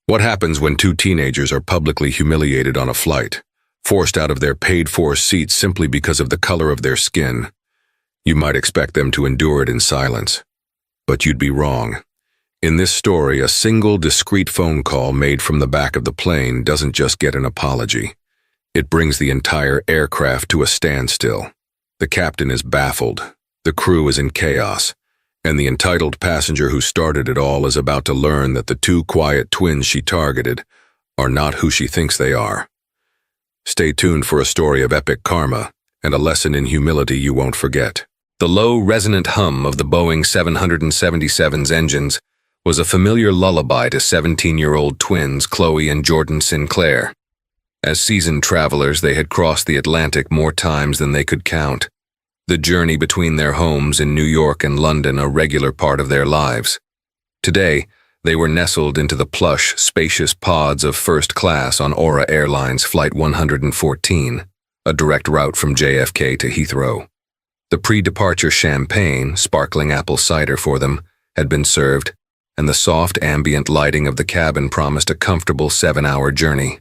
What happens when two teenagers are publicly humiliated on a flight, forced out of their paid-for seats simply because of the color of their skin? You might expect them to endure it in silence. But you'd be wrong. In this story, a single discreet phone call made from the back of the plane doesn't just get an apology. It brings the entire aircraft to a standstill. The captain is baffled, the crew is in chaos, and the entitled passenger who started it all is about to learn that the two quiet twins she targeted are not who she thinks they are. Stay tuned for a story of epic karma and a lesson in humility you won't forget. The low, resonant hum of the Boeing 777's engines was a familiar lullaby to 17-year-old twins Chloe and Jordan Sinclair. As seasoned travelers, they had crossed the Atlantic more times than they could count. The journey between their homes in New York and London a regular part of their lives. Today, they were nestled into the plush, spacious pods of first class on Aura Airlines Flight 114, a direct route from JFK to Heathrow. The pre-departure champagne, sparkling apple cider for them, had been served, and the soft ambient lighting of the cabin promised a comfortable 7-hour journey.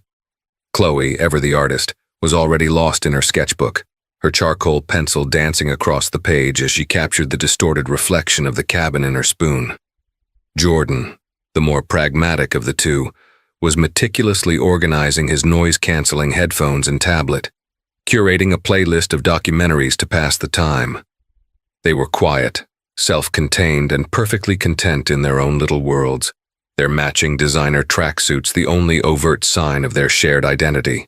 Chloe, ever the artist, was already lost in her sketchbook, her charcoal pencil dancing across the page as she captured the distorted reflection of the cabin in her spoon. Jordan, the more pragmatic of the two, was meticulously organizing his noise-canceling headphones and tablet, curating a playlist of documentaries to pass the time. They were quiet, self-contained, and perfectly content in their own little worlds, their matching designer tracksuits the only overt sign of their shared identity.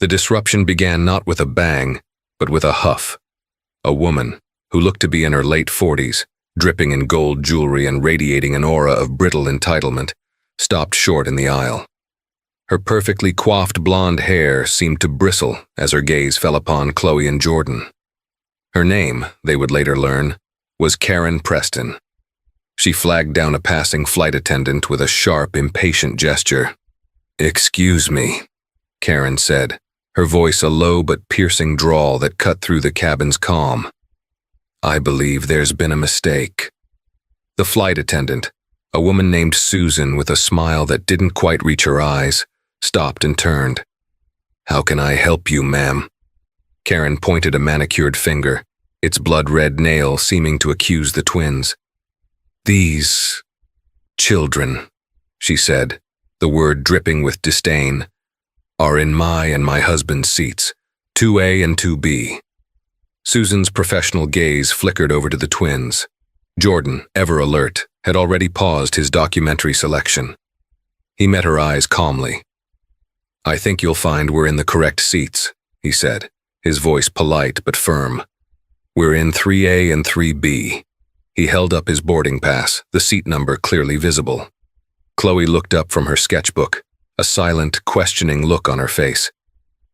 The disruption began not with a bang, but with a huff. A woman, who looked to be in her late 40s, dripping in gold jewelry and radiating an aura of brittle entitlement, stopped short in the aisle. Her perfectly coiffed blonde hair seemed to bristle as her gaze fell upon Chloe and Jordan. Her name, they would later learn, was Karen Preston. She flagged down a passing flight attendant with a sharp, impatient gesture. "Excuse me," Karen said, her voice a low but piercing drawl that cut through the cabin's calm. "I believe there's been a mistake." The flight attendant, a woman named Susan with a smile that didn't quite reach her eyes, stopped and turned. "How can I help you, ma'am?" Karen pointed a manicured finger, its blood-red nail seeming to accuse the twins. "These children," she said, the word dripping with disdain, "are in my and my husband's seats, 2A and 2B. Susan's professional gaze flickered over to the twins. Jordan, ever alert, had already paused his documentary selection. He met her eyes calmly. "I think you'll find we're in the correct seats," he said, his voice polite but firm. "We're in 3A and 3B. He held up his boarding pass, the seat number clearly visible. Chloe looked up from her sketchbook, a silent, questioning look on her face.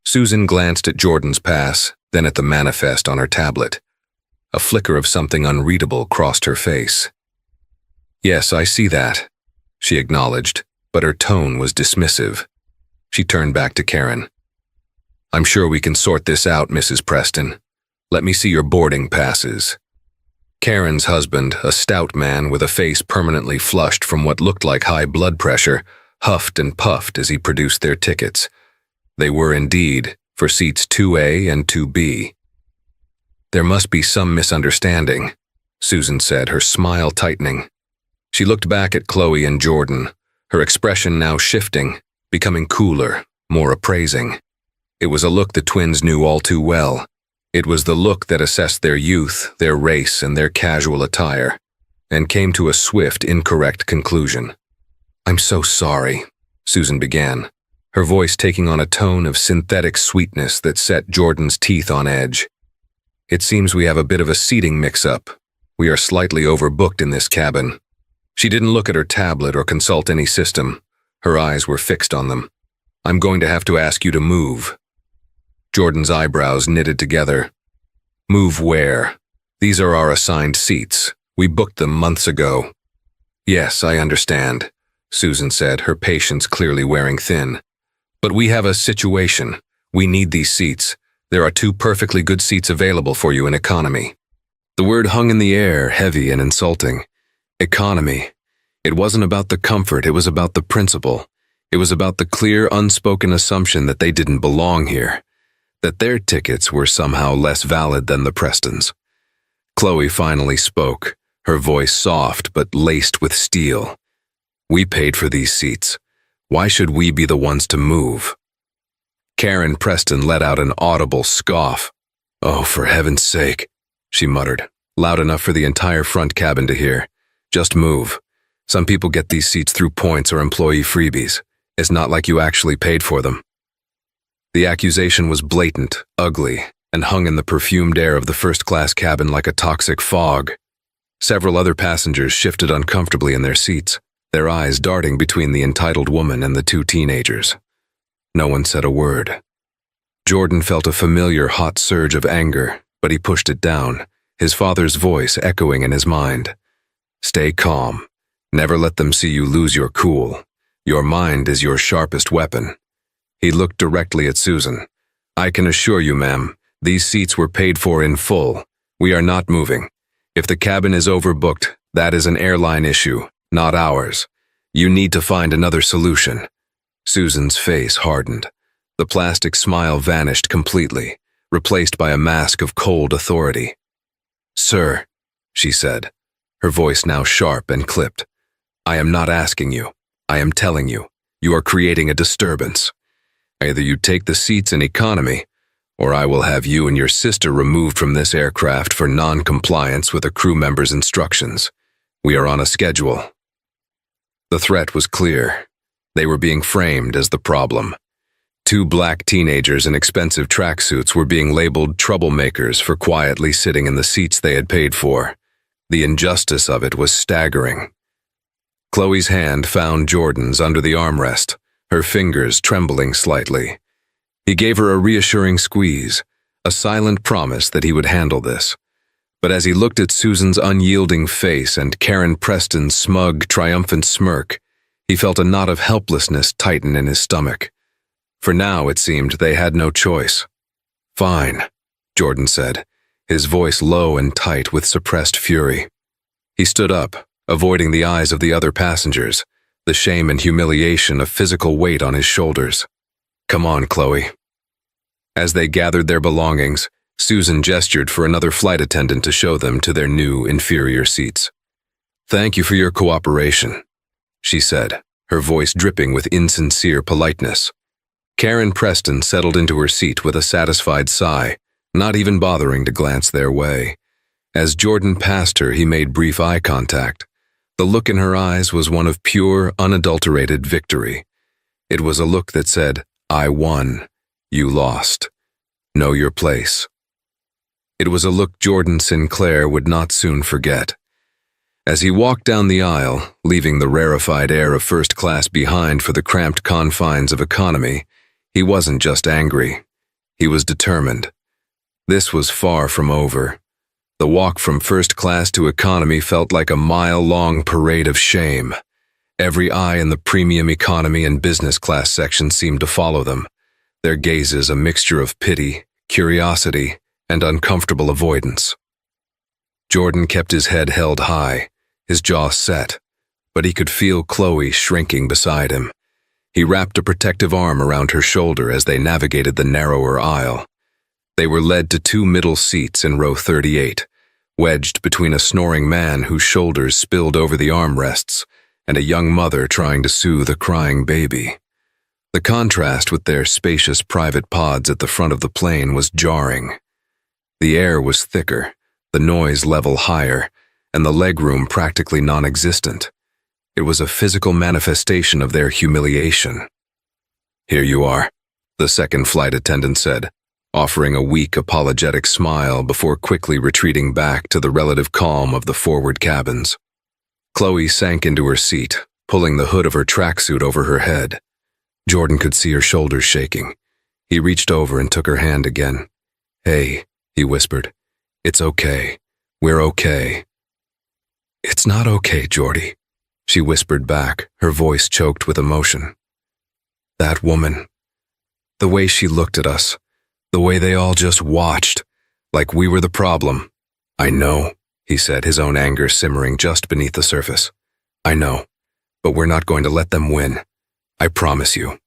Susan glanced at Jordan's pass, then at the manifest on her tablet. A flicker of something unreadable crossed her face. "Yes, I see that," she acknowledged, but her tone was dismissive. She turned back to Karen. "I'm sure we can sort this out, Mrs. Preston. Let me see your boarding passes." Karen's husband, a stout man with a face permanently flushed from what looked like high blood pressure, huffed and puffed as he produced their tickets. They were indeed for seats 2A and 2B. "There must be some misunderstanding," Susan said, her smile tightening. She looked back at Chloe and Jordan, her expression now shifting, becoming cooler, more appraising. It was a look the twins knew all too well. It was the look that assessed their youth, their race, and their casual attire, and came to a swift, incorrect conclusion. "I'm so sorry," Susan began, her voice taking on a tone of synthetic sweetness that set Jordan's teeth on edge. "It seems we have a bit of a seating mix-up. We are slightly overbooked in this cabin." She didn't look at her tablet or consult any system. Her eyes were fixed on them. "I'm going to have to ask you to move." Jordan's eyebrows knitted together. "Move where? These are our assigned seats. We booked them months ago." "Yes, I understand," Susan said, her patience clearly wearing thin. "But we have a situation. We need these seats. There are 2 perfectly good seats available for you in economy." The word hung in the air, heavy and insulting. Economy. It wasn't about the comfort, it was about the principle. It was about the clear, unspoken assumption that they didn't belong here, that their tickets were somehow less valid than the Prestons. Chloe finally spoke, her voice soft but laced with steel. "We paid for these seats. Why should we be the ones to move?" Karen Preston let out an audible scoff. "Oh, for heaven's sake," she muttered, loud enough for the entire front cabin to hear. "Just move. Some people get these seats through points or employee freebies. It's not like you actually paid for them." The accusation was blatant, ugly, and hung in the perfumed air of the first-class cabin like a toxic fog. Several other passengers shifted uncomfortably in their seats, their eyes darting between the entitled woman and the two teenagers. No one said a word. Jordan felt a familiar hot surge of anger, but he pushed it down, his father's voice echoing in his mind. "Stay calm. Never let them see you lose your cool. Your mind is your sharpest weapon." He looked directly at Susan. "I can assure you, ma'am, these seats were paid for in full. We are not moving. If the cabin is overbooked, that is an airline issue, not ours. You need to find another solution." Susan's face hardened. The plastic smile vanished completely, replaced by a mask of cold authority. "Sir," she said, her voice now sharp and clipped, "I am not asking you. I am telling you. You are creating a disturbance. Either you take the seats in economy, or I will have you and your sister removed from this aircraft for non-compliance with a crew member's instructions. We are on a schedule." The threat was clear. They were being framed as the problem. Two black teenagers in expensive tracksuits were being labeled troublemakers for quietly sitting in the seats they had paid for. The injustice of it was staggering. Chloe's hand found Jordan's under the armrest, her fingers trembling slightly. He gave her a reassuring squeeze, a silent promise that he would handle this. But as he looked at Susan's unyielding face and Karen Preston's smug, triumphant smirk, he felt a knot of helplessness tighten in his stomach. For now, it seemed, they had no choice. "Fine," Jordan said, his voice low and tight with suppressed fury. He stood up, avoiding the eyes of the other passengers, the shame and humiliation of physical weight on his shoulders. "Come on, Chloe." As they gathered their belongings, Susan gestured for another flight attendant to show them to their new, inferior seats. "Thank you for your cooperation," she said, her voice dripping with insincere politeness. Karen Preston settled into her seat with a satisfied sigh, not even bothering to glance their way. As Jordan passed her, he made brief eye contact. The look in her eyes was one of pure, unadulterated victory. It was a look that said, "I won. You lost. Know your place." It was a look Jordan Sinclair would not soon forget. As he walked down the aisle, leaving the rarefied air of first class behind for the cramped confines of economy, he wasn't just angry. He was determined. This was far from over. The walk from first class to economy felt like a mile-long parade of shame. Every eye in the premium economy and business class section seemed to follow them, their gazes a mixture of pity, curiosity, and uncomfortable avoidance. Jordan kept his head held high, his jaw set, but he could feel Chloe shrinking beside him. He wrapped a protective arm around her shoulder as they navigated the narrower aisle. They were led to two middle seats in row 38, wedged between a snoring man whose shoulders spilled over the armrests and a young mother trying to soothe a crying baby. The contrast with their spacious private pods at the front of the plane was jarring. The air was thicker, the noise level higher, and the legroom practically non-existent. It was a physical manifestation of their humiliation. "Here you are," the second flight attendant said, offering a weak, apologetic smile before quickly retreating back to the relative calm of the forward cabins. Chloe sank into her seat, pulling the hood of her tracksuit over her head. Jordan could see her shoulders shaking. He reached over and took her hand again. "Hey," he whispered. "It's okay. We're okay." "It's not okay, Jordy," she whispered back, her voice choked with emotion. "That woman, the way she looked at us, the way they all just watched, like we were the problem." "I know," he said, his own anger simmering just beneath the surface. "I know, but we're not going to let them win. I promise you."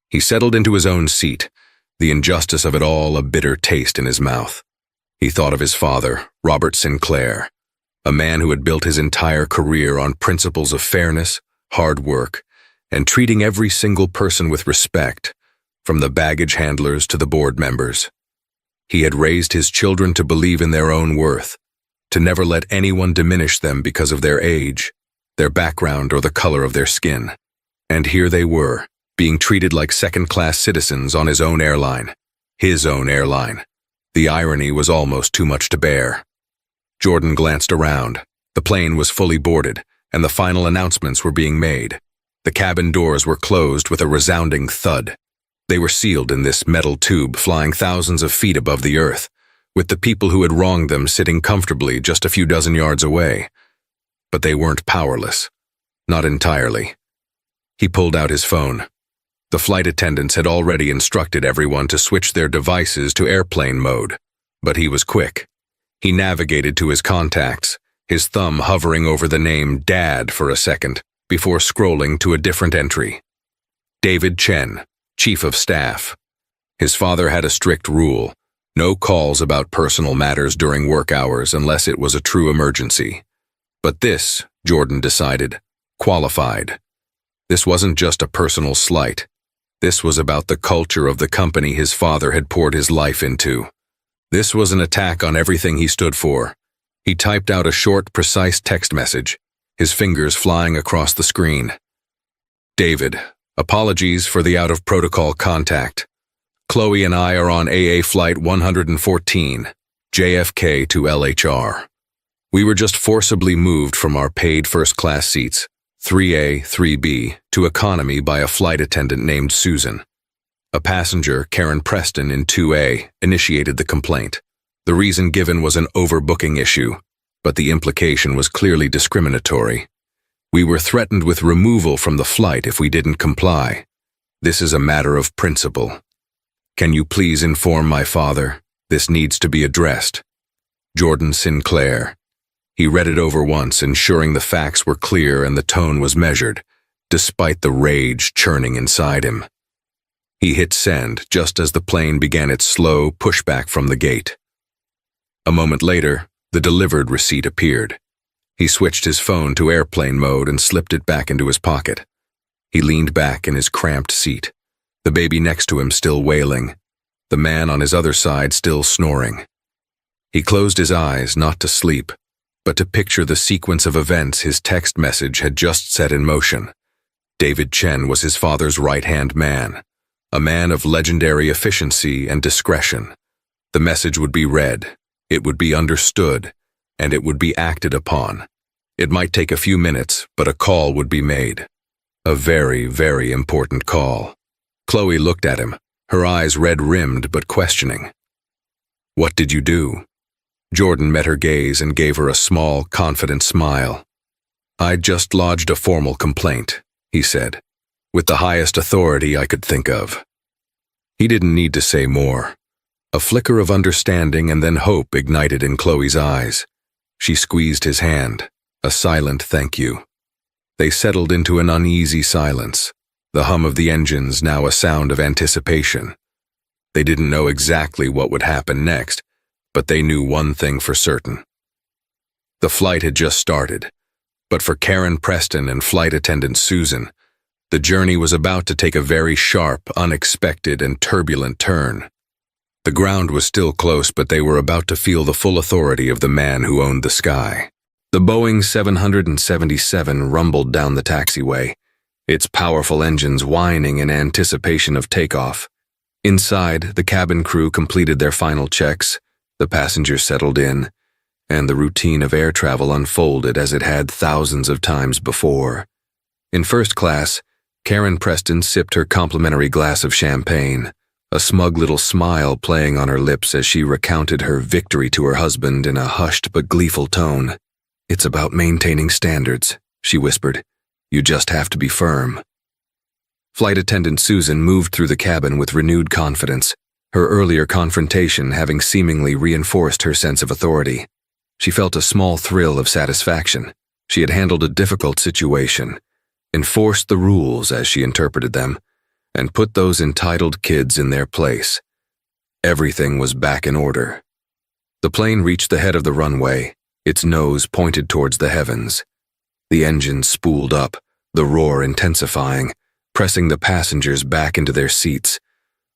He settled into his own seat, the injustice of it all a bitter taste in his mouth. He thought of his father, Robert Sinclair, a man who had built his entire career on principles of fairness, hard work, and treating every single person with respect, from the baggage handlers to the board members. He had raised his children to believe in their own worth, to never let anyone diminish them because of their age, their background, or the color of their skin. And here they were, being treated like second-class citizens on his own airline. His own airline. The irony was almost too much to bear. Jordan glanced around. The plane was fully boarded, and the final announcements were being made. The cabin doors were closed with a resounding thud. They were sealed in this metal tube flying thousands of feet above the earth, with the people who had wronged them sitting comfortably just a few dozen yards away. But they weren't powerless. Not entirely. He pulled out his phone. The flight attendants had already instructed everyone to switch their devices to airplane mode, but he was quick. He navigated to his contacts, his thumb hovering over the name Dad for a second, before scrolling to a different entry. David Chen, Chief of Staff. His father had a strict rule: no calls about personal matters during work hours unless it was a true emergency. But this, Jordan decided, qualified. This wasn't just a personal slight. This was about the culture of the company his father had poured his life into. This was an attack on everything he stood for. He typed out a short, precise text message, his fingers flying across the screen. David, apologies for the out-of-protocol contact. Chloe and I are on AA Flight 114, JFK to LHR. We were just forcibly moved from our paid first-class seats, 3A, 3B, to economy by a flight attendant named Susan. A passenger, Karen Preston, in 2A, initiated the complaint. The reason given was an overbooking issue, but the implication was clearly discriminatory. We were threatened with removal from the flight if we didn't comply. This is a matter of principle. Can you please inform my father? This needs to be addressed. Jordan Sinclair. He read it over once, ensuring the facts were clear and the tone was measured, despite the rage churning inside him. He hit send just as the plane began its slow pushback from the gate. A moment later, the delivered receipt appeared. He switched his phone to airplane mode and slipped it back into his pocket. He leaned back in his cramped seat, the baby next to him still wailing, the man on his other side still snoring. He closed his eyes, not to sleep, but to picture the sequence of events his text message had just set in motion. David Chen was his father's right-hand man, a man of legendary efficiency and discretion. The message would be read, it would be understood, and it would be acted upon. It might take a few minutes, but a call would be made. A very, very important call. Chloe looked at him, her eyes red-rimmed but questioning. "What did you do?" Jordan met her gaze and gave her a small, confident smile. "I'd just lodged a formal complaint," he said, "with the highest authority I could think of." He didn't need to say more. A flicker of understanding and then hope ignited in Chloe's eyes. She squeezed his hand, a silent thank you. They settled into an uneasy silence, the hum of the engines now a sound of anticipation. They didn't know exactly what would happen next, but they knew one thing for certain. The flight had just started, but for Karen Preston and flight attendant Susan, the journey was about to take a very sharp, unexpected, and turbulent turn. The ground was still close, but they were about to feel the full authority of the man who owned the sky. The Boeing 777 rumbled down the taxiway, its powerful engines whining in anticipation of takeoff. Inside, the cabin crew completed their final checks, the passengers settled in, and the routine of air travel unfolded as it had thousands of times before. In first class, Karen Preston sipped her complimentary glass of champagne, a smug little smile playing on her lips as she recounted her victory to her husband in a hushed but gleeful tone. "It's about maintaining standards," she whispered. "You just have to be firm." Flight attendant Susan moved through the cabin with renewed confidence, her earlier confrontation having seemingly reinforced her sense of authority. She felt a small thrill of satisfaction. She had handled a difficult situation, enforced the rules as she interpreted them, and put those entitled kids in their place. Everything was back in order. The plane reached the head of the runway, its nose pointed towards the heavens. The engine spooled up, the roar intensifying, pressing the passengers back into their seats.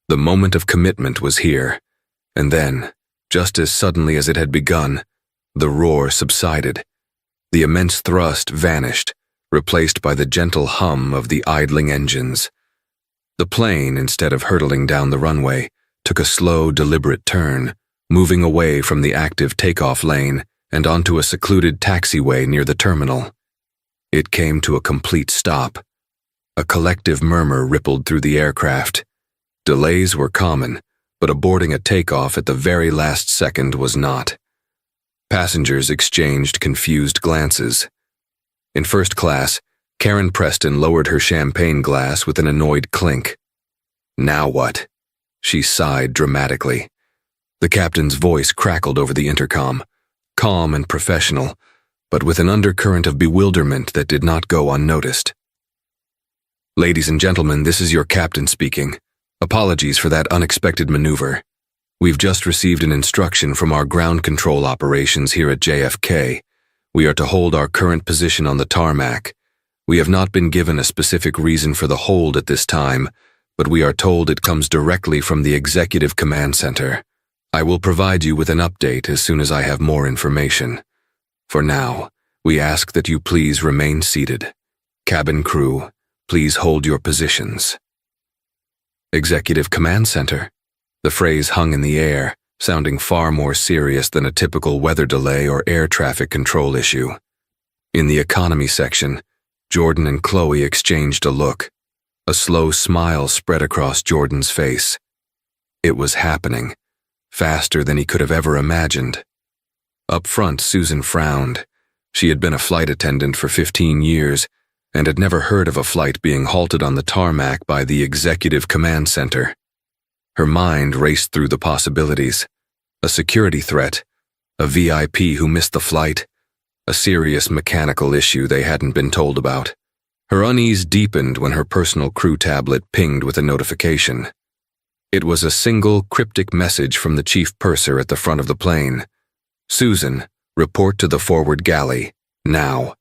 The moment of commitment was here, and then, just as suddenly as it had begun, the roar subsided. The immense thrust vanished, replaced by the gentle hum of the idling engines. The plane, instead of hurtling down the runway, took a slow, deliberate turn, moving away from the active takeoff lane and onto a secluded taxiway near the terminal. It came to a complete stop. A collective murmur rippled through the aircraft. Delays were common, but aborting a takeoff at the very last second was not. Passengers exchanged confused glances. In first class, Karen Preston lowered her champagne glass with an annoyed clink. "Now what?" She sighed dramatically. The captain's voice crackled over the intercom, calm and professional, but with an undercurrent of bewilderment that did not go unnoticed. "Ladies and gentlemen, this is your captain speaking. Apologies for that unexpected maneuver. We've just received an instruction from our ground control operations here at JFK. We are to hold our current position on the tarmac. We have not been given a specific reason for the hold at this time, but we are told it comes directly from the Executive Command Center. I will provide you with an update as soon as I have more information. For now, we ask that you please remain seated. Cabin crew, please hold your positions." Executive Command Center. The phrase hung in the air, sounding far more serious than a typical weather delay or air traffic control issue. In the economy section, Jordan and Chloe exchanged a look. A slow smile spread across Jordan's face. It was happening, faster than he could have ever imagined. Up front, Susan frowned. She had been a flight attendant for 15 years and had never heard of a flight being halted on the tarmac by the Executive Command Center. Her mind raced through the possibilities. A security threat, a VIP who missed the flight, a serious mechanical issue they hadn't been told about. Her unease deepened when her personal crew tablet pinged with a notification. It was a single, cryptic message from the chief purser at the front of the plane. "Susan, report to the forward galley, now."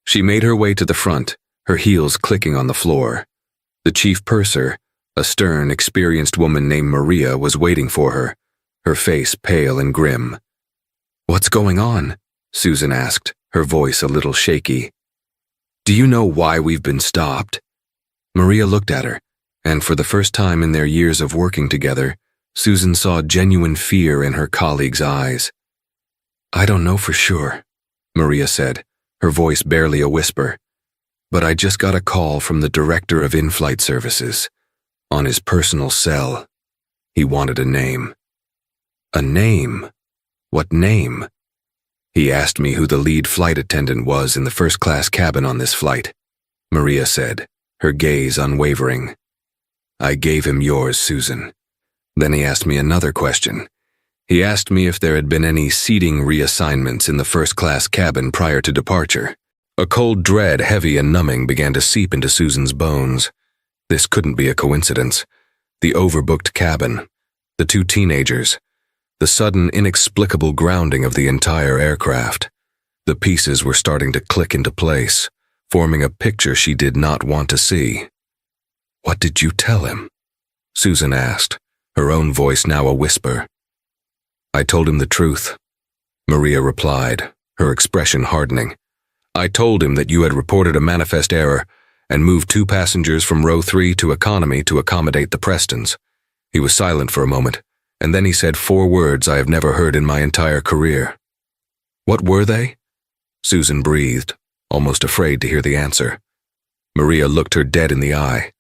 She made her way to the front, her heels clicking on the floor. The chief purser, a stern, experienced woman named Maria, was waiting for her, her face pale and grim. "What's going on?" Susan asked, her voice a little shaky. "Do you know why we've been stopped?" Maria looked at her, and for the first time in their years of working together, Susan saw genuine fear in her colleague's eyes. "I don't know for sure," Maria said, her voice barely a whisper. "But I just got a call from the director of in-flight services. On his personal cell. He wanted a name." "A name? What name?" "He asked me who the lead flight attendant was in the first-class cabin on this flight," Maria said, her gaze unwavering. "I gave him yours, Susan. Then he asked me another question. He asked me if there had been any seating reassignments in the first-class cabin prior to departure." A cold dread, heavy and numbing, began to seep into Susan's bones. This couldn't be a coincidence. The overbooked cabin, the two teenagers, the sudden, inexplicable grounding of the entire aircraft. The pieces were starting to click into place, forming a picture she did not want to see. "What did you tell him?" Susan asked, her own voice now a whisper. "I told him the truth," Maria replied, her expression hardening. "I told him that you had reported a manifest error and moved 2 passengers from row 3 to economy to accommodate the Prestons." He was silent for a moment, and then he said 4 words I have never heard in my entire career. "What were they?" Susan breathed, almost afraid to hear the answer. Maria looked her dead in the eye.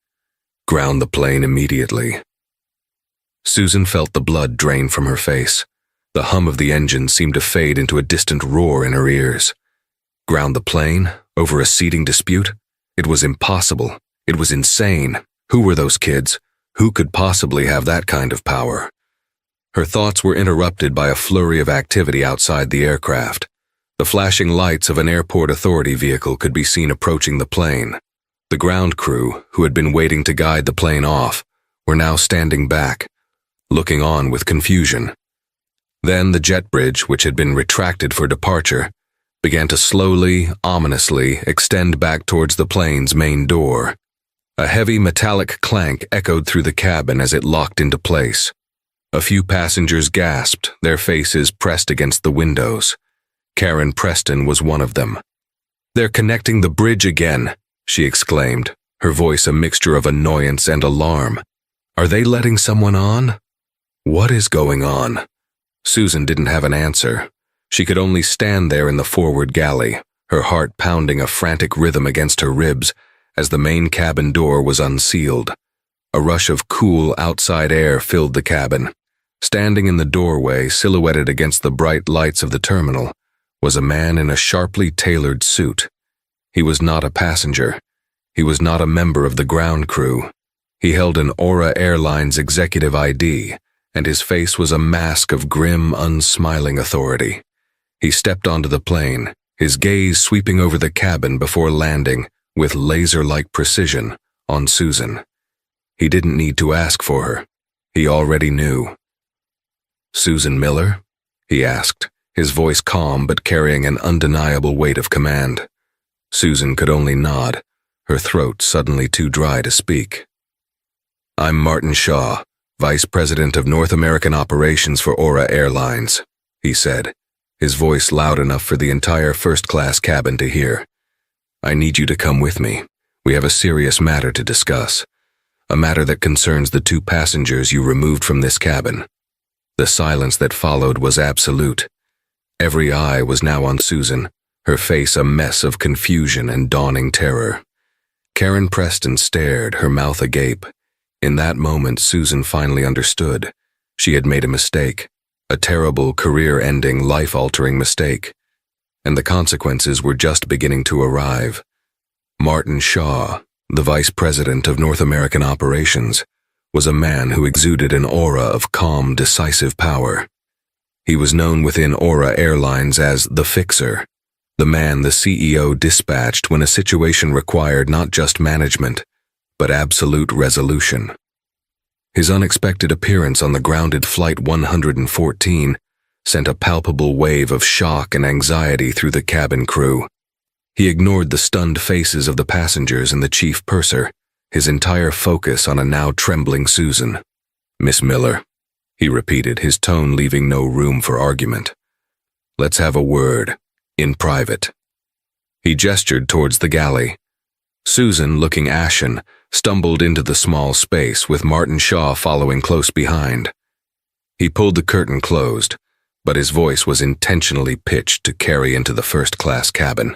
"Ground the plane immediately." Susan felt the blood drain from her face. The hum of the engine seemed to fade into a distant roar in her ears. Ground the plane over a seating dispute? It was impossible. It was insane. Who were those kids? Who could possibly have that kind of power? Her thoughts were interrupted by a flurry of activity outside the aircraft. The flashing lights of an airport authority vehicle could be seen approaching the plane. The ground crew, who had been waiting to guide the plane off, were now standing back, looking on with confusion. Then the jet bridge, which had been retracted for departure, began to slowly, ominously extend back towards the plane's main door. A heavy metallic clank echoed through the cabin as it locked into place. A few passengers gasped, their faces pressed against the windows. Karen Preston was one of them. "They're connecting the bridge again," she exclaimed, her voice a mixture of annoyance and alarm. "Are they letting someone on? What is going on?" Susan didn't have an answer. She could only stand there in the forward galley, her heart pounding a frantic rhythm against her ribs as the main cabin door was unsealed. A rush of cool outside air filled the cabin. Standing in the doorway, silhouetted against the bright lights of the terminal, was a man in a sharply tailored suit. He was not a passenger. He was not a member of the ground crew. He held an Aura Airlines executive ID, and his face was a mask of grim, unsmiling authority. He stepped onto the plane, his gaze sweeping over the cabin before landing, with laser-like precision, on Susan. He didn't need to ask for her. He already knew. "Susan Miller?" he asked, his voice calm but carrying an undeniable weight of command. Susan could only nod, her throat suddenly too dry to speak. "I'm Martin Shaw, Vice President of North American Operations for Aura Airlines," he said, his voice loud enough for the entire first-class cabin to hear. "I need you to come with me. We have a serious matter to discuss, a matter that concerns the 2 passengers you removed from this cabin." The silence that followed was absolute. Every eye was now on Susan, her face a mess of confusion and dawning terror. Karen Preston stared, her mouth agape. In that moment, Susan finally understood. She had made a mistake, a terrible, career-ending, life-altering mistake, and the consequences were just beginning to arrive. Martin Shaw, the Vice President of North American Operations, was a man who exuded an aura of calm, decisive power. He was known within Aura Airlines as the Fixer, the man the CEO dispatched when a situation required not just management, but absolute resolution. His unexpected appearance on the grounded Flight 114 sent a palpable wave of shock and anxiety through the cabin crew. He ignored the stunned faces of the passengers and the chief purser, his entire focus on a now trembling Susan. "Miss Miller," he repeated, his tone leaving no room for argument. "Let's have a word, in private." He gestured towards the galley. Susan, looking ashen, stumbled into the small space with Martin Shaw following close behind. He pulled the curtain closed, but his voice was intentionally pitched to carry into the first-class cabin,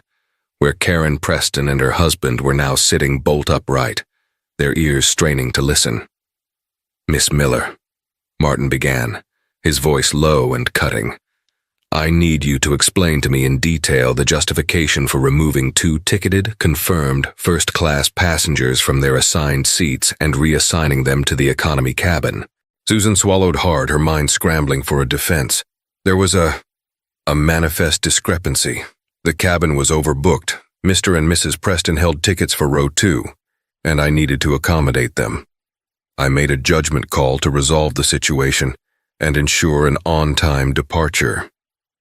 where Karen Preston and her husband were now sitting bolt upright, their ears straining to listen. "Miss Miller," Martin began, his voice low and cutting, "I need you to explain to me in detail the justification for removing 2 ticketed, confirmed, first-class passengers from their assigned seats and reassigning them to the economy cabin." Susan swallowed hard, her mind scrambling for a defense. "There was a manifest discrepancy. The cabin was overbooked. Mr. and Mrs. Preston held tickets for row 2, and I needed to accommodate them. I made a judgment call to resolve the situation and ensure an on-time departure."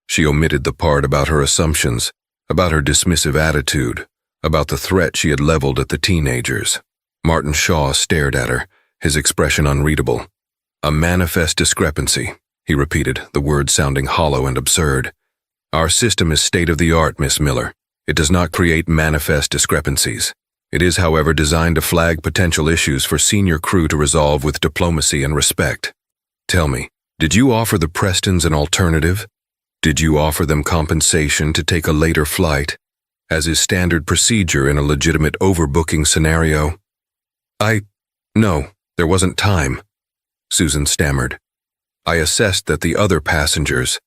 She omitted the part about her assumptions, about her dismissive attitude, about the threat she had leveled at the teenagers. Martin Shaw stared at her, his expression unreadable. "A manifest discrepancy," he repeated, the words sounding hollow and absurd. "Our system is state-of-the-art, Miss Miller. It does not create manifest discrepancies. It is, however, designed to flag potential issues for senior crew to resolve with diplomacy and respect. Tell me, did you offer the Prestons an alternative? Did you offer them compensation to take a later flight, as is standard procedure in a legitimate overbooking scenario?" No, there wasn't time," Susan stammered. "I assessed that the other passengers,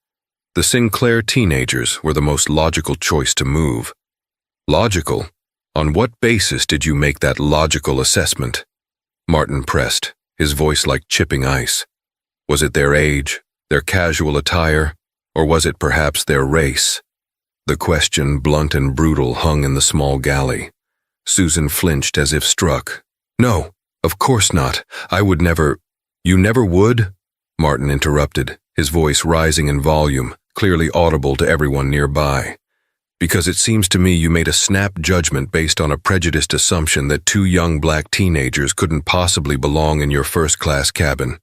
the Sinclair teenagers, were the most logical choice to move." "Logical? On what basis did you make that logical assessment?" Martin pressed, his voice like chipping ice. "Was it their age, their casual attire, or was it perhaps their race?" The question, blunt and brutal, hung in the small galley. Susan flinched as if struck. "No, of course not. I would never—" "You never would?" Martin interrupted, his voice rising in volume, clearly audible to everyone nearby. "Because it seems to me you made a snap judgment based on a prejudiced assumption that two young black teenagers couldn't possibly belong in your first-class cabin.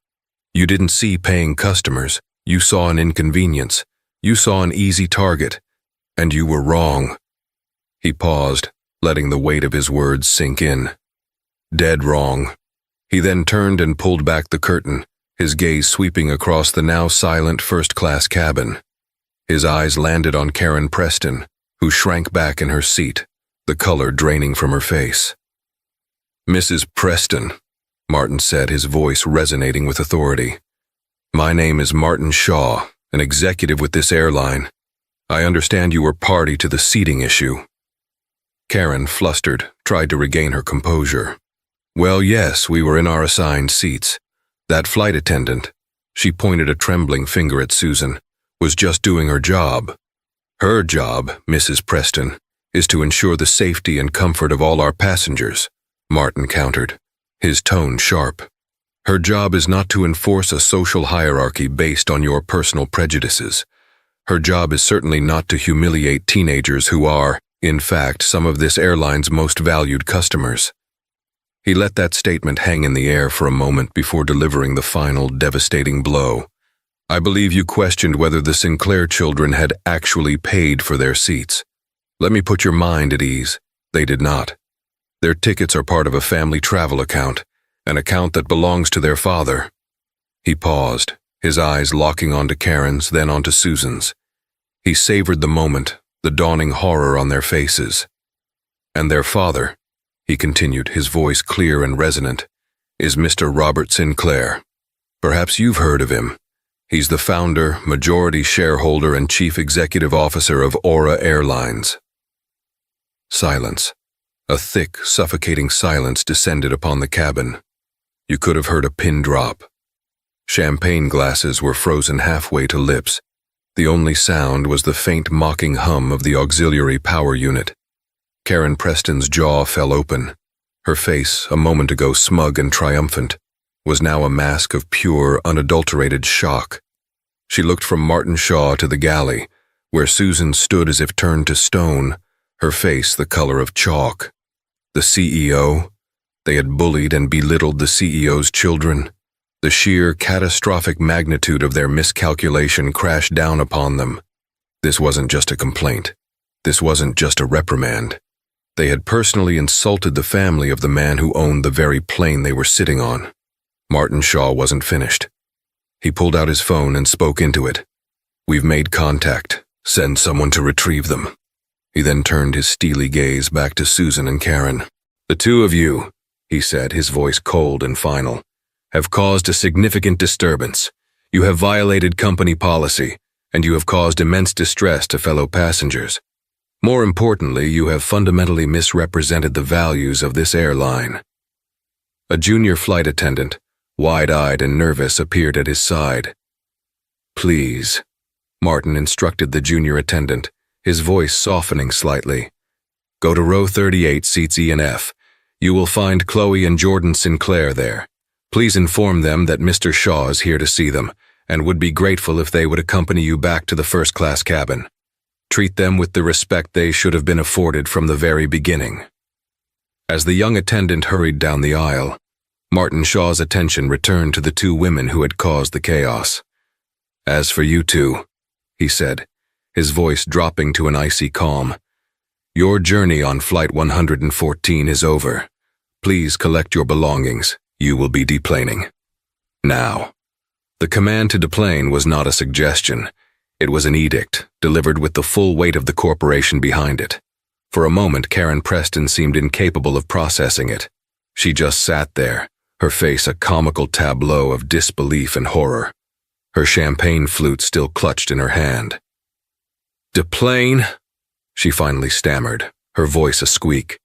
You didn't see paying customers. You saw an inconvenience. You saw an easy target. And you were wrong." He paused, letting the weight of his words sink in. Dead wrong. He then turned and pulled back the curtain, his gaze sweeping across the now silent first-class cabin. His eyes landed on Karen Preston, who shrank back in her seat, the color draining from her face. "Mrs. Preston," Martin said, his voice resonating with authority. "My name is Martin Shaw, an executive with this airline. I understand you were party to the seating issue." Karen, flustered, tried to regain her composure. "Well, yes, we were in our assigned seats. That flight attendant," she pointed a trembling finger at Susan, "was just doing her job. Her job, Mrs. Preston, is to ensure the safety and comfort of all our passengers," Martin countered, his tone sharp. "Her job is not to enforce a social hierarchy based on your personal prejudices. Her job is certainly not to humiliate teenagers who are, in fact, some of this airline's most valued customers." He let that statement hang in the air for a moment before delivering the final, devastating blow. "I believe you questioned whether the Sinclair children had actually paid for their seats. Let me put your mind at ease. They did not. Their tickets are part of a family travel account, an account that belongs to their father." He paused, his eyes locking onto Karen's, then onto Susan's. He savored the moment, the dawning horror on their faces. "And their father," he continued, his voice clear and resonant, "is Mr. Robert Sinclair. Perhaps you've heard of him. He's the founder, majority shareholder, and chief executive officer of Aura Airlines." Silence. A thick, suffocating silence descended upon the cabin. You could have heard a pin drop. Champagne glasses were frozen halfway to lips. The only sound was the faint mocking hum of the auxiliary power unit. Karen Preston's jaw fell open. Her face, a moment ago smug and triumphant, was now a mask of pure, unadulterated shock. She looked from Martin Shaw to the galley, where Susan stood as if turned to stone, her face the color of chalk. The CEO? They had bullied and belittled the CEO's children. The sheer, catastrophic magnitude of their miscalculation crashed down upon them. This wasn't just a complaint. This wasn't just a reprimand. They had personally insulted the family of the man who owned the very plane they were sitting on. Martin Shaw wasn't finished. He pulled out his phone and spoke into it. "We've made contact. Send someone to retrieve them." He then turned his steely gaze back to Susan and Karen. "The two of you," he said, his voice cold and final, "have caused a significant disturbance. You have violated company policy, and you have caused immense distress to fellow passengers. More importantly, you have fundamentally misrepresented the values of this airline." A junior flight attendant, wide-eyed and nervous, appeared at his side. "Please," Martin instructed the junior attendant, his voice softening slightly. "Go to row 38, seats E and F. You will find Chloe and Jordan Sinclair there. Please inform them that Mr. Shaw is here to see them, and would be grateful if they would accompany you back to the first-class cabin. Treat them with the respect they should have been afforded from the very beginning." As the young attendant hurried down the aisle, Martin Shaw's attention returned to the two women who had caused the chaos. "As for you two," he said, his voice dropping to an icy calm, "your journey on Flight 114 is over. Please collect your belongings. You will be deplaning. Now." The command to deplane was not a suggestion. It was an edict, delivered with the full weight of the corporation behind it. For a moment, Karen Preston seemed incapable of processing it. She just sat there, her face a comical tableau of disbelief and horror, her champagne flute still clutched in her hand. "Deplane?" she finally stammered, her voice a squeak.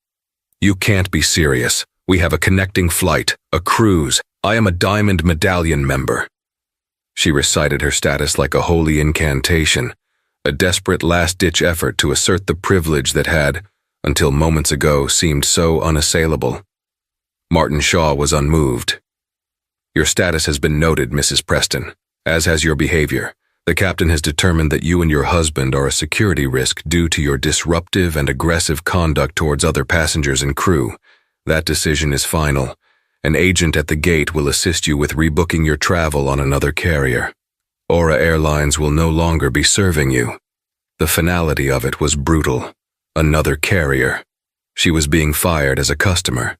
"You can't be serious. We have a connecting flight, a cruise. I am a Diamond Medallion member." She recited her status like a holy incantation, a desperate last-ditch effort to assert the privilege that had, until moments ago, seemed so unassailable. Martin Shaw was unmoved. "Your status has been noted, Mrs. Preston, as has your behavior. The captain has determined that you and your husband are a security risk due to your disruptive and aggressive conduct towards other passengers and crew. That decision is final. An agent at the gate will assist you with rebooking your travel on another carrier. Aura Airlines will no longer be serving you." The finality of it was brutal. Another carrier. She was being fired as a customer.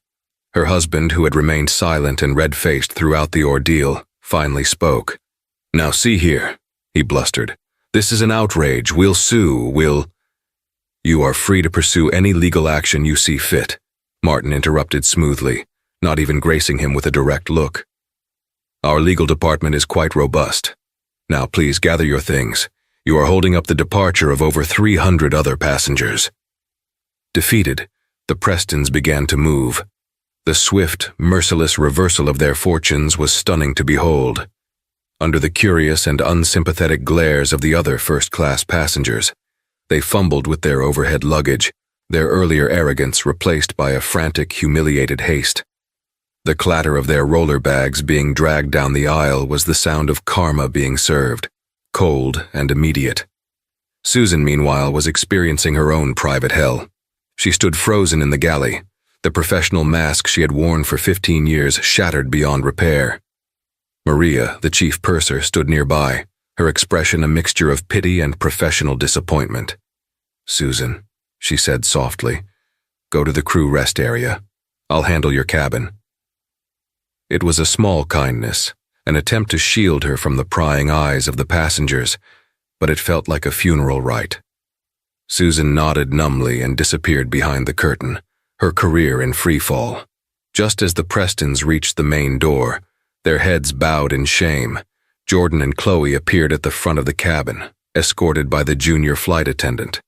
Her husband, who had remained silent and red-faced throughout the ordeal, finally spoke. "Now see here," he blustered. "This is an outrage. We'll sue. You are free to pursue any legal action you see fit," Martin interrupted smoothly, not even gracing him with a direct look. "Our legal department is quite robust. Now please gather your things. You are holding up the departure of over 300 other passengers." Defeated, the Prestons began to move. The swift, merciless reversal of their fortunes was stunning to behold. Under the curious and unsympathetic glares of the other first-class passengers, they fumbled with their overhead luggage, their earlier arrogance replaced by a frantic, humiliated haste. The clatter of their roller bags being dragged down the aisle was the sound of karma being served, cold and immediate. Susan, meanwhile, was experiencing her own private hell. She stood frozen in the galley, the professional mask she had worn for 15 years shattered beyond repair. Maria, the chief purser, stood nearby, her expression a mixture of pity and professional disappointment. "Susan," she said softly, "go to the crew rest area. I'll handle your cabin." It was a small kindness, an attempt to shield her from the prying eyes of the passengers, but it felt like a funeral rite. Susan nodded numbly and disappeared behind the curtain, her career in freefall. Just as the Prestons reached the main door, their heads bowed in shame, Jordan and Chloe appeared at the front of the cabin, escorted by the junior flight attendant.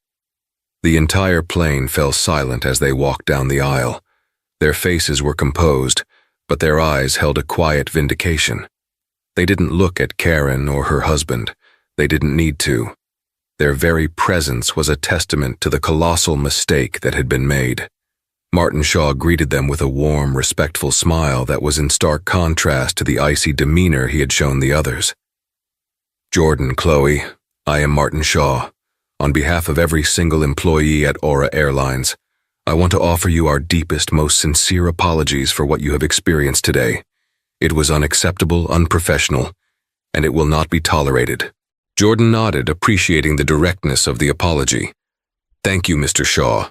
The entire plane fell silent as they walked down the aisle. Their faces were composed, but their eyes held a quiet vindication. They didn't look at Karen or her husband. They didn't need to. Their very presence was a testament to the colossal mistake that had been made. Martin Shaw greeted them with a warm, respectful smile that was in stark contrast to the icy demeanor he had shown the others. "Jordan, Chloe, I am Martin Shaw. On behalf of every single employee at Aura Airlines, I want to offer you our deepest, most sincere apologies for what you have experienced today. It was unacceptable, unprofessional, and it will not be tolerated." Jordan nodded, appreciating the directness of the apology. "Thank you, Mr. Shaw.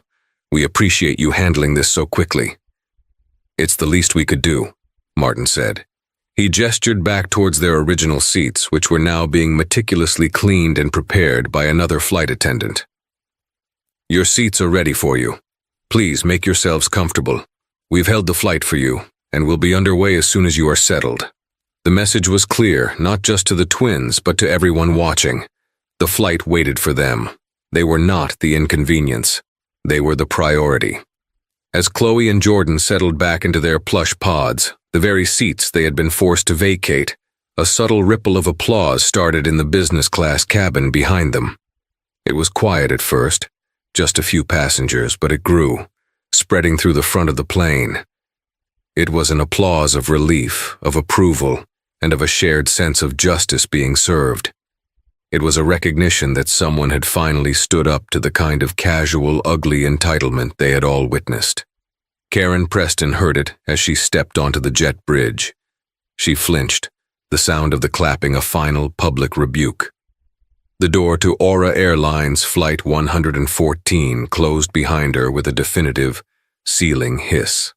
We appreciate you handling this so quickly." "It's the least we could do," Martin said. He gestured back towards their original seats, which were now being meticulously cleaned and prepared by another flight attendant. "Your seats are ready for you. Please make yourselves comfortable. We've held the flight for you, and we'll be underway as soon as you are settled." The message was clear, not just to the twins, but to everyone watching. The flight waited for them. They were not the inconvenience. They were the priority. As Chloe and Jordan settled back into their plush pods, the very seats they had been forced to vacate, a subtle ripple of applause started in the business class cabin behind them. It was quiet at first, just a few passengers, but it grew, spreading through the front of the plane. It was an applause of relief, of approval, and of a shared sense of justice being served. It was a recognition that someone had finally stood up to the kind of casual, ugly entitlement they had all witnessed. Karen Preston heard it as she stepped onto the jet bridge. She flinched, the sound of the clapping a final public rebuke. The door to Aura Airlines Flight 114 closed behind her with a definitive, sealing hiss.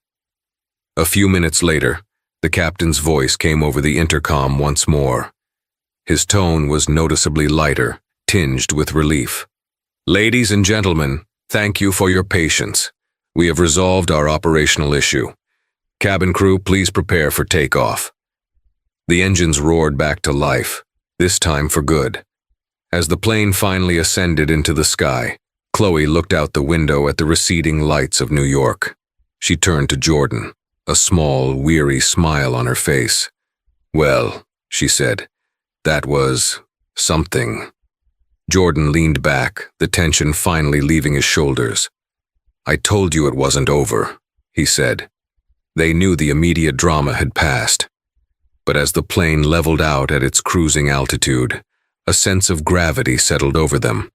A few minutes later, the captain's voice came over the intercom once more. His tone was noticeably lighter, tinged with relief. "Ladies and gentlemen, thank you for your patience. We have resolved our operational issue. Cabin crew, please prepare for takeoff." The engines roared back to life, this time for good. As the plane finally ascended into the sky, Chloe looked out the window at the receding lights of New York. She turned to Jordan, a small, weary smile on her face. "Well," she said, "that was something." Jordan leaned back, the tension finally leaving his shoulders. "I told you it wasn't over," he said. They knew the immediate drama had passed. But as the plane leveled out at its cruising altitude, a sense of gravity settled over them.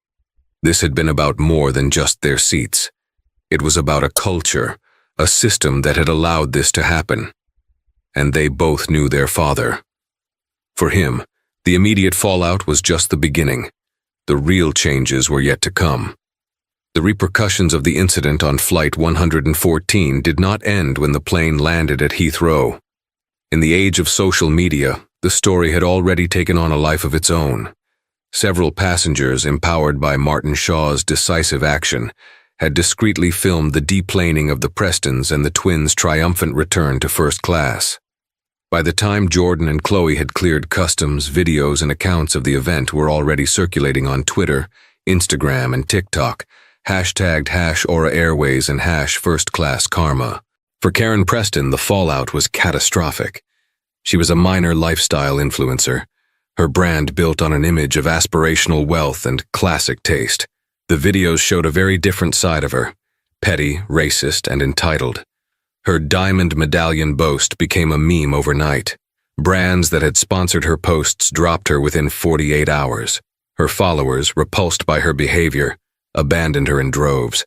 This had been about more than just their seats. It was about a culture, a system that had allowed this to happen. And they both knew their father. For him, the immediate fallout was just the beginning. The real changes were yet to come. The repercussions of the incident on Flight 114 did not end when the plane landed at Heathrow. In the age of social media, the story had already taken on a life of its own. Several passengers, empowered by Martin Shaw's decisive action, had discreetly filmed the deplaning of the Prestons and the twins' triumphant return to first class. By the time Jordan and Chloe had cleared customs, videos and accounts of the event were already circulating on Twitter, Instagram, and TikTok, hashtagged #AuraAirways and #FirstClassKarma. For Karen Preston, the fallout was catastrophic. She was a minor lifestyle influencer, her brand built on an image of aspirational wealth and classic taste. The videos showed a very different side of her, petty, racist, and entitled. Her diamond medallion boast became a meme overnight. Brands that had sponsored her posts dropped her within 48 hours. Her followers, repulsed by her behavior, abandoned her in droves.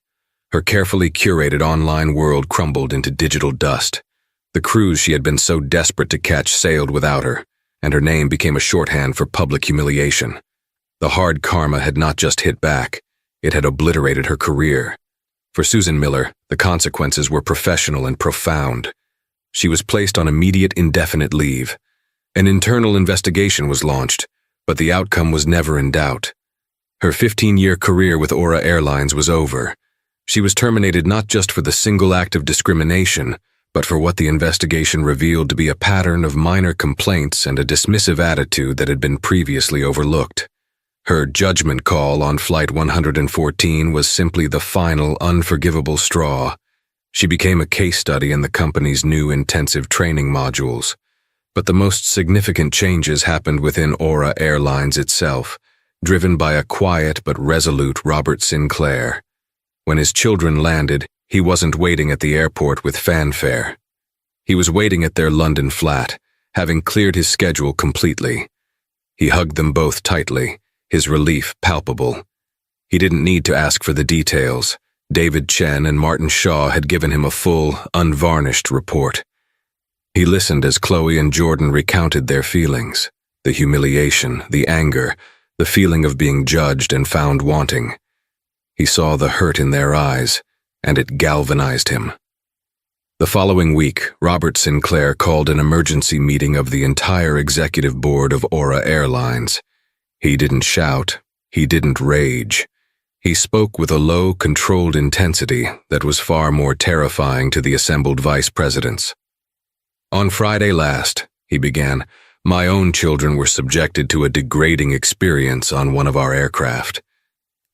Her carefully curated online world crumbled into digital dust. The cruise she had been so desperate to catch sailed without her, and her name became a shorthand for public humiliation. The hard karma had not just hit back, it had obliterated her career. For Susan Miller, the consequences were professional and profound. She was placed on immediate indefinite leave. An internal investigation was launched, but the outcome was never in doubt. Her 15-year career with Aura Airlines was over. She was terminated not just for the single act of discrimination, but for what the investigation revealed to be a pattern of minor complaints and a dismissive attitude that had been previously overlooked. Her judgment call on Flight 114 was simply the final, unforgivable straw. She became a case study in the company's new intensive training modules. But the most significant changes happened within Aura Airlines itself, driven by a quiet but resolute Robert Sinclair. When his children landed, he wasn't waiting at the airport with fanfare. He was waiting at their London flat, having cleared his schedule completely. He hugged them both tightly, his relief palpable. He didn't need to ask for the details. David Chen and Martin Shaw had given him a full, unvarnished report. He listened as Chloe and Jordan recounted their feelings, the humiliation, the anger, the feeling of being judged and found wanting. He saw the hurt in their eyes, and it galvanized him. The following week, Robert Sinclair called an emergency meeting of the entire executive board of Aura Airlines. He didn't shout, he didn't rage. He spoke with a low, controlled intensity that was far more terrifying to the assembled vice presidents. "On Friday last," he began, "my own children were subjected to a degrading experience on one of our aircraft.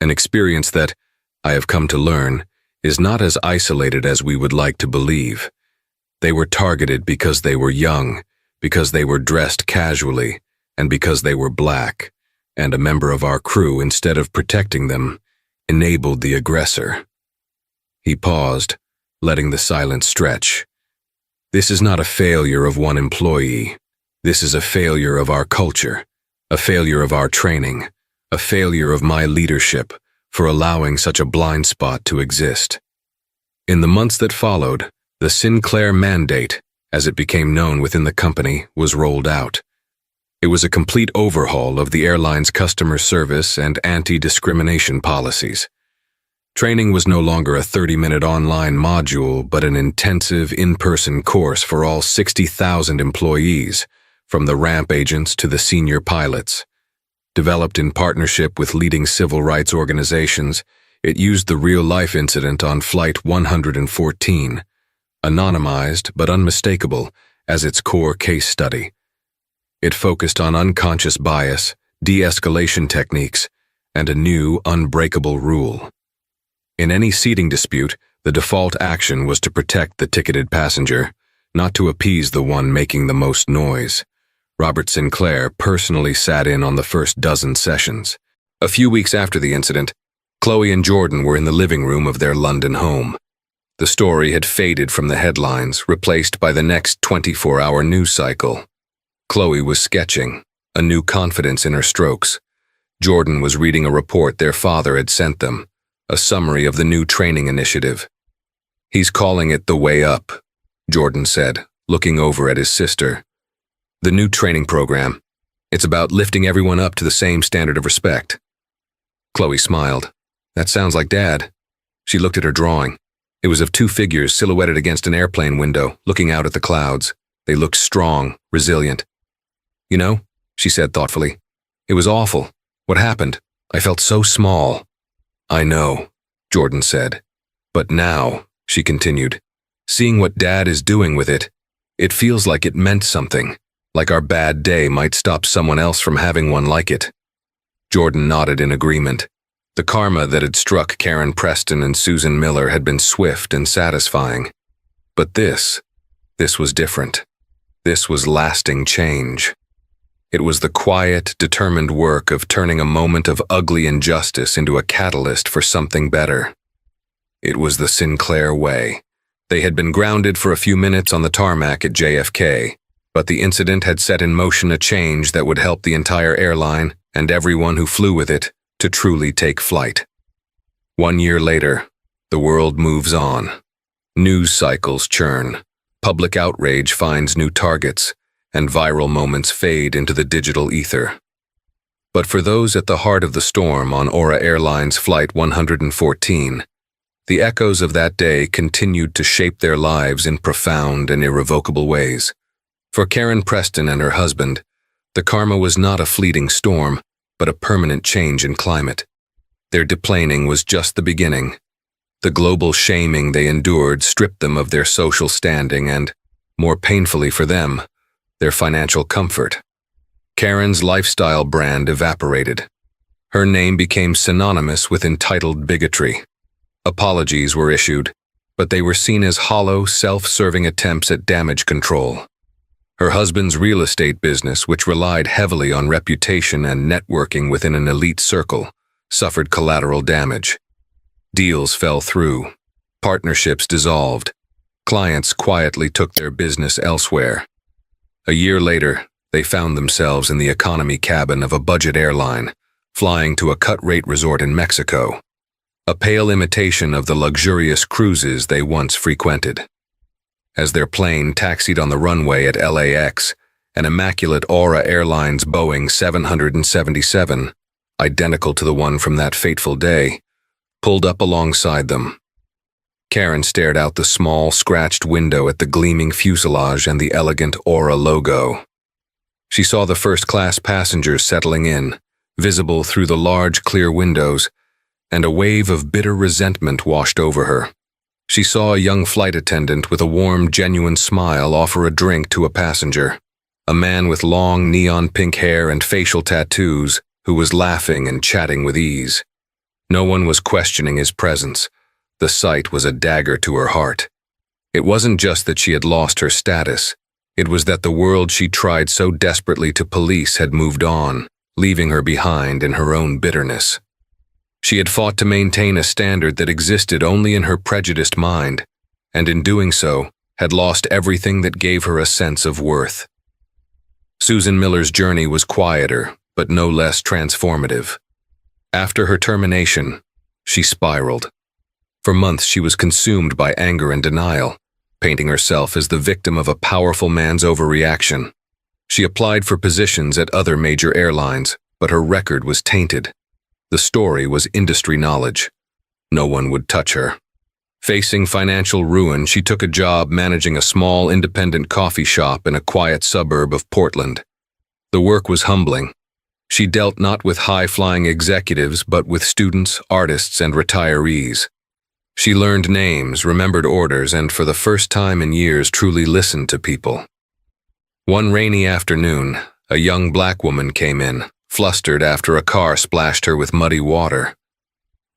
An experience that, I have come to learn, is not as isolated as we would like to believe. They were targeted because they were young, because they were dressed casually, and because they were black, and a member of our crew, instead of protecting them, enabled the aggressor." He paused, letting the silence stretch. "This is not a failure of one employee. This is a failure of our culture, a failure of our training, a failure of my leadership for allowing such a blind spot to exist." In the months that followed, the Sinclair Mandate, as it became known within the company, was rolled out. It was a complete overhaul of the airline's customer service and anti-discrimination policies. Training was no longer a 30-minute online module, but an intensive in-person course for all 60,000 employees, from the ramp agents to the senior pilots. Developed in partnership with leading civil rights organizations, it used the real-life incident on Flight 114, anonymized but unmistakable, as its core case study. It focused on unconscious bias, de-escalation techniques, and a new, unbreakable rule. In any seating dispute, the default action was to protect the ticketed passenger, not to appease the one making the most noise. Robert Sinclair personally sat in on the first dozen sessions. A few weeks after the incident, Chloe and Jordan were in the living room of their London home. The story had faded from the headlines, replaced by the next 24-hour news cycle. Chloe was sketching, a new confidence in her strokes. Jordan was reading a report their father had sent them, a summary of the new training initiative. "He's calling it the way up," Jordan said, looking over at his sister. "The new training program. It's about lifting everyone up to the same standard of respect." Chloe smiled. "That sounds like Dad." She looked at her drawing. It was of two figures silhouetted against an airplane window, looking out at the clouds. They looked strong, resilient. "You know," she said thoughtfully, "it was awful. What happened? I felt so small." "I know," Jordan said. "But now," she continued, "seeing what Dad is doing with it, it feels like it meant something, like our bad day might stop someone else from having one like it." Jordan nodded in agreement. The karma that had struck Karen Preston and Susan Miller had been swift and satisfying. But this was different. This was lasting change. It was the quiet, determined work of turning a moment of ugly injustice into a catalyst for something better. It was the Sinclair way. They had been grounded for a few minutes on the tarmac at JFK, but the incident had set in motion a change that would help the entire airline and everyone who flew with it to truly take flight. 1 year later, the world moves on. News cycles churn, public outrage finds new targets, and viral moments fade into the digital ether. But for those at the heart of the storm on Aura Airlines Flight 114, the echoes of that day continued to shape their lives in profound and irrevocable ways. For Karen Preston and her husband, the karma was not a fleeting storm, but a permanent change in climate. Their deplaning was just the beginning. The global shaming they endured stripped them of their social standing and, more painfully for them, their financial comfort. Karen's lifestyle brand evaporated. Her name became synonymous with entitled bigotry. Apologies were issued, but they were seen as hollow, self-serving attempts at damage control. Her husband's real estate business, which relied heavily on reputation and networking within an elite circle, suffered collateral damage. Deals fell through. Partnerships dissolved. Clients quietly took their business elsewhere. A year later, they found themselves in the economy cabin of a budget airline, flying to a cut-rate resort in Mexico, a pale imitation of the luxurious cruises they once frequented. As their plane taxied on the runway at LAX, an immaculate Aura Airlines Boeing 777, identical to the one from that fateful day, pulled up alongside them. Karen stared out the small, scratched window at the gleaming fuselage and the elegant Aura logo. She saw the first-class passengers settling in, visible through the large, clear windows, and a wave of bitter resentment washed over her. She saw a young flight attendant with a warm, genuine smile offer a drink to a passenger, a man with long, neon-pink hair and facial tattoos who was laughing and chatting with ease. No one was questioning his presence. The sight was a dagger to her heart. It wasn't just that she had lost her status. It was that the world she tried so desperately to police had moved on, leaving her behind in her own bitterness. She had fought to maintain a standard that existed only in her prejudiced mind, and in doing so, had lost everything that gave her a sense of worth. Susan Miller's journey was quieter, but no less transformative. After her termination, she spiraled. For months she was consumed by anger and denial, painting herself as the victim of a powerful man's overreaction. She applied for positions at other major airlines, but her record was tainted. The story was industry knowledge. No one would touch her. Facing financial ruin, she took a job managing a small independent coffee shop in a quiet suburb of Portland. The work was humbling. She dealt not with high-flying executives, but with students, artists, and retirees. She learned names, remembered orders, and for the first time in years truly listened to people. One rainy afternoon, a young black woman came in, flustered after a car splashed her with muddy water.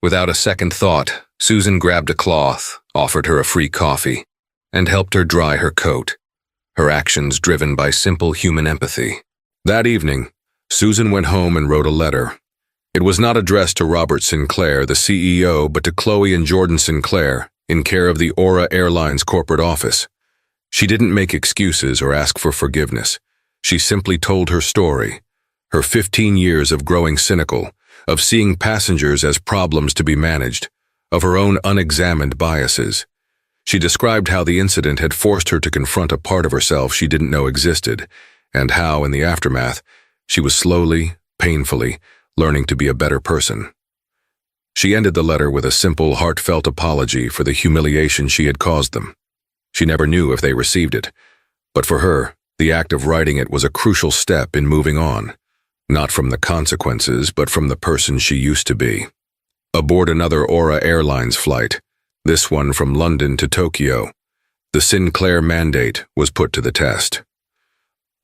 Without a second thought, Susan grabbed a cloth, offered her a free coffee, and helped her dry her coat, her actions driven by simple human empathy. That evening, Susan went home and wrote a letter. It was not addressed to Robert Sinclair, the CEO, but to Chloe and Jordan Sinclair, in care of the Aura Airlines corporate office. She didn't make excuses or ask for forgiveness. She simply told her story, her 15 years of growing cynical, of seeing passengers as problems to be managed, of her own unexamined biases. She described how the incident had forced her to confront a part of herself she didn't know existed, and how, in the aftermath, she was slowly, painfully, learning to be a better person. She ended the letter with a simple, heartfelt apology for the humiliation she had caused them. She never knew if they received it, but for her, the act of writing it was a crucial step in moving on, not from the consequences, but from the person she used to be. Aboard another Aura Airlines flight, this one from London to Tokyo, the Sinclair mandate was put to the test.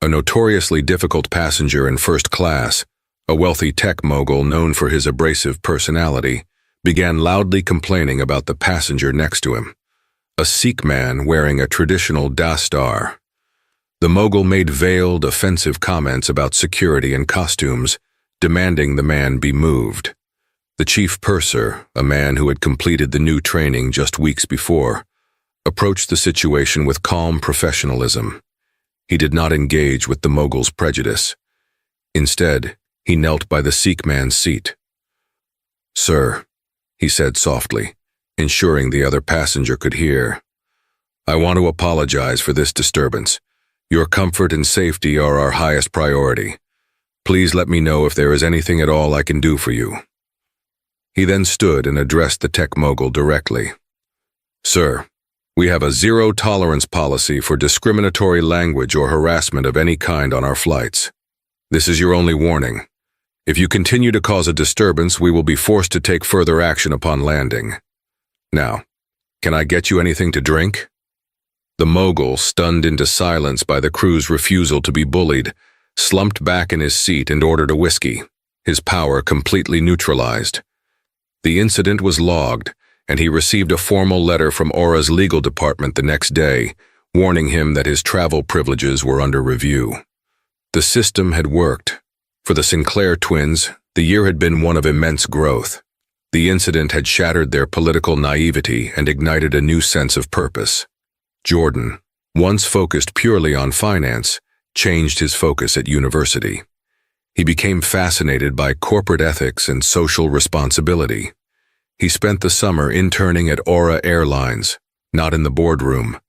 A notoriously difficult passenger in first class, a wealthy tech mogul known for his abrasive personality, began loudly complaining about the passenger next to him, a Sikh man wearing a traditional dastar. The mogul made veiled, offensive comments about security and costumes, demanding the man be moved. The chief purser, a man who had completed the new training just weeks before, approached the situation with calm professionalism. He did not engage with the mogul's prejudice. Instead, he knelt by the Sikh man's seat. "Sir," he said softly, ensuring the other passenger could hear, "I want to apologize for this disturbance. Your comfort and safety are our highest priority. Please let me know if there is anything at all I can do for you." He then stood and addressed the tech mogul directly. "Sir, we have a zero-tolerance policy for discriminatory language or harassment of any kind on our flights. This is your only warning. If you continue to cause a disturbance, we will be forced to take further action upon landing. Now, can I get you anything to drink?" The mogul, stunned into silence by the crew's refusal to be bullied, slumped back in his seat and ordered a whiskey, his power completely neutralized. The incident was logged, and he received a formal letter from Aura's legal department the next day, warning him that his travel privileges were under review. The system had worked. For the Sinclair twins, the year had been one of immense growth. The incident had shattered their political naivety and ignited a new sense of purpose. Jordan, once focused purely on finance, changed his focus at university. He became fascinated by corporate ethics and social responsibility. He spent the summer interning at Aura Airlines, not in the boardroom,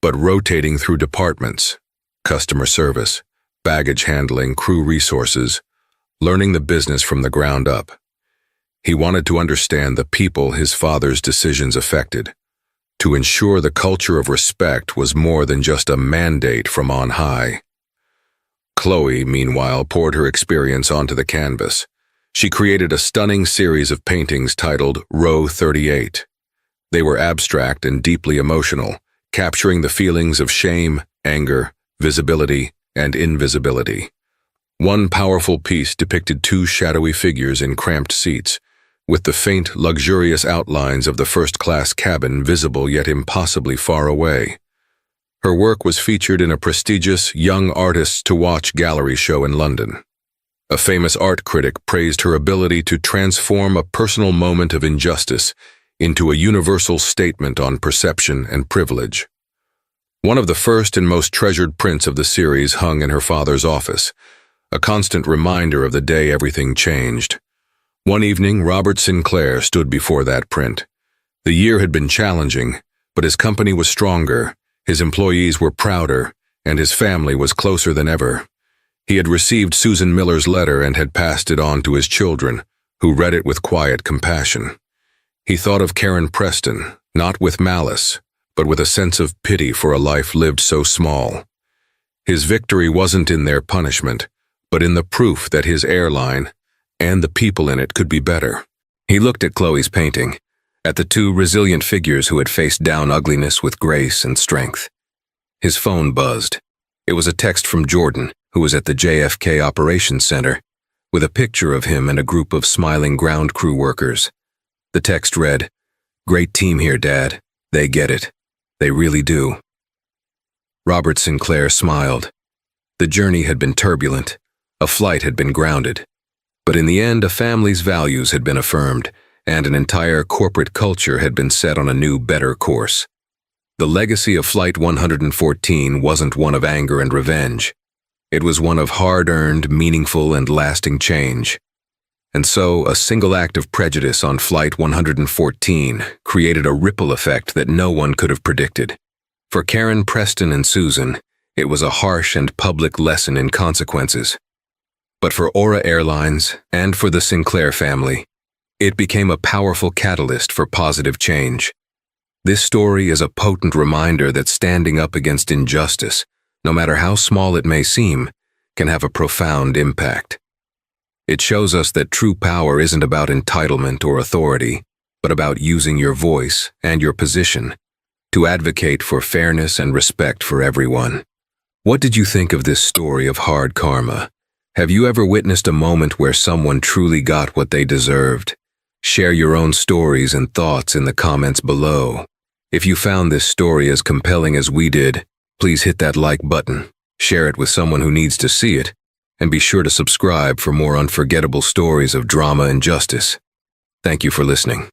but rotating through departments, customer service, baggage handling, crew resources, learning the business from the ground up. He wanted to understand the people his father's decisions affected, to ensure the culture of respect was more than just a mandate from on high. Chloe, meanwhile, poured her experience onto the canvas. She created a stunning series of paintings titled Row 38. They were abstract and deeply emotional, capturing the feelings of shame, anger, visibility, and invisibility. One powerful piece depicted two shadowy figures in cramped seats, with the faint, luxurious outlines of the first-class cabin visible yet impossibly far away. Her work was featured in a prestigious Young Artists to Watch gallery show in London. A famous art critic praised her ability to transform a personal moment of injustice into a universal statement on perception and privilege. One of the first and most treasured prints of the series hung in her father's office, a constant reminder of the day everything changed. One evening, Robert Sinclair stood before that print. The year had been challenging, but his company was stronger, his employees were prouder, and his family was closer than ever. He had received Susan Miller's letter and had passed it on to his children, who read it with quiet compassion. He thought of Karen Preston, not with malice, but with a sense of pity for a life lived so small. His victory wasn't in their punishment, but in the proof that his airline and the people in it could be better. He looked at Chloe's painting, at the two resilient figures who had faced down ugliness with grace and strength. His phone buzzed. It was a text from Jordan, who was at the JFK Operations Center, with a picture of him and a group of smiling ground crew workers. The text read, "Great team here, Dad. They get it. They really do." Robert Sinclair smiled. The journey had been turbulent. A flight had been grounded. But in the end, a family's values had been affirmed, and an entire corporate culture had been set on a new, better course. The legacy of Flight 114 wasn't one of anger and revenge. It was one of hard-earned, meaningful, and lasting change. And so, a single act of prejudice on Flight 114 created a ripple effect that no one could have predicted. For Karen, Preston, and Susan, it was a harsh and public lesson in consequences. But for Aura Airlines and for the Sinclair family, it became a powerful catalyst for positive change. This story is a potent reminder that standing up against injustice, no matter how small it may seem, can have a profound impact. It shows us that true power isn't about entitlement or authority, but about using your voice and your position to advocate for fairness and respect for everyone. What did you think of this story of hard karma? Have you ever witnessed a moment where someone truly got what they deserved? Share your own stories and thoughts in the comments below. If you found this story as compelling as we did, please hit that like button, share it with someone who needs to see it, and be sure to subscribe for more unforgettable stories of drama and justice. Thank you for listening.